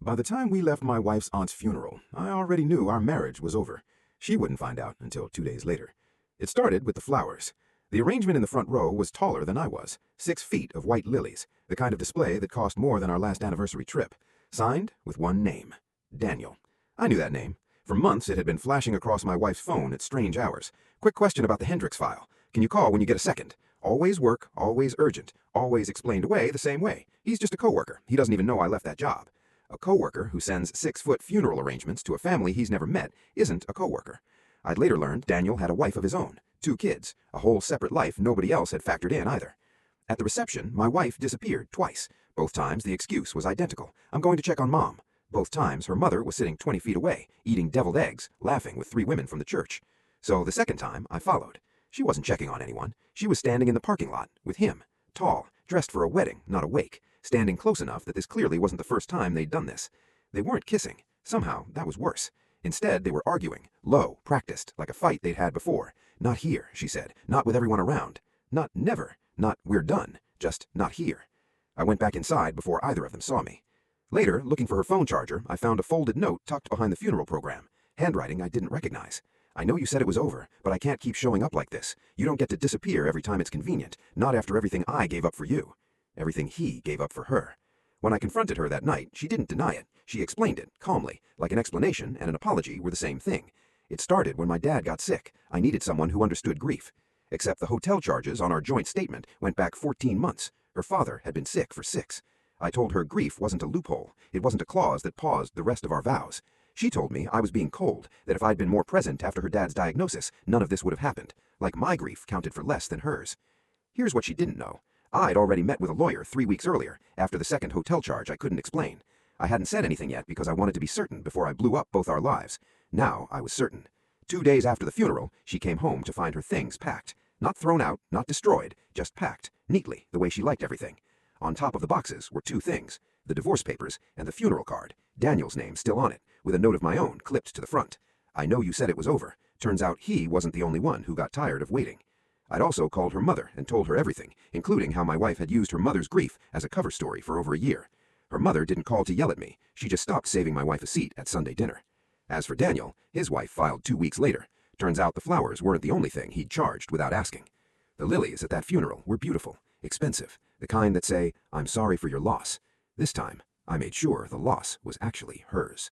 By the time we left my wife's aunt's funeral, I already knew our marriage was over. She wouldn't find out until 2 days later. It started with the flowers. The arrangement in the front row was taller than I was, 6 feet of white lilies, the kind of display that cost more than our last anniversary trip. Signed with one name, Daniel. I knew that name. For months it had been flashing across my wife's phone at strange hours. Quick question about the Hendricks file. Can you call when you get a second? Always work, always urgent, always explained away the same way. He's just a coworker. He doesn't even know I left that job. A coworker who sends 6-foot funeral arrangements to a family he's never met isn't a coworker. I'd later learned Daniel had a wife of his own, 2 kids, a whole separate life nobody else had factored in either. At the reception, my wife disappeared twice. Both times the excuse was identical. I'm going to check on Mom. Both times her mother was sitting 20 feet away, eating deviled eggs, laughing with 3 women from the church. So the second time, I followed. She wasn't checking on anyone. She was standing in the parking lot, with him, tall, dressed for a wedding, not a wake, standing close enough that this clearly wasn't the first time they'd done this. They weren't kissing. Somehow, that was worse. Instead, they were arguing, low, practiced, like a fight they'd had before. Not here, she said, not with everyone around. Not never, not we're done, just not here. I went back inside before either of them saw me. Later, looking for her phone charger, I found a folded note tucked behind the funeral program, handwriting I didn't recognize. I know you said it was over, but I can't keep showing up like this. You don't get to disappear every time it's convenient, not after everything I gave up for you. Everything he gave up for her. When I confronted her that night, she didn't deny it. She explained it, calmly, like an explanation and an apology were the same thing. It started when my dad got sick. I needed someone who understood grief. Except the hotel charges on our joint statement went back 14 months. Her father had been sick for 6. I told her grief wasn't a loophole. It wasn't a clause that paused the rest of our vows. She told me I was being cold, that if I'd been more present after her dad's diagnosis, none of this would have happened. Like my grief counted for less than hers. Here's what she didn't know. I'd already met with a lawyer 3 weeks earlier, after the second hotel charge I couldn't explain. I hadn't said anything yet because I wanted to be certain before I blew up both our lives. Now I was certain. 2 days after the funeral, she came home to find her things packed. Not thrown out, not destroyed, just packed, neatly, the way she liked everything. On top of the boxes were 2 things, the divorce papers and the funeral card, Daniel's name still on it, with a note of my own clipped to the front. I know you said it was over. Turns out he wasn't the only one who got tired of waiting. I'd also called her mother and told her everything, including how my wife had used her mother's grief as a cover story for over a year. Her mother didn't call to yell at me. She just stopped saving my wife a seat at Sunday dinner. As for Daniel, his wife filed 2 weeks later. Turns out the flowers weren't the only thing he'd charged without asking. The lilies at that funeral were beautiful, expensive, the kind that say, "I'm sorry for your loss." This time, I made sure the loss was actually hers.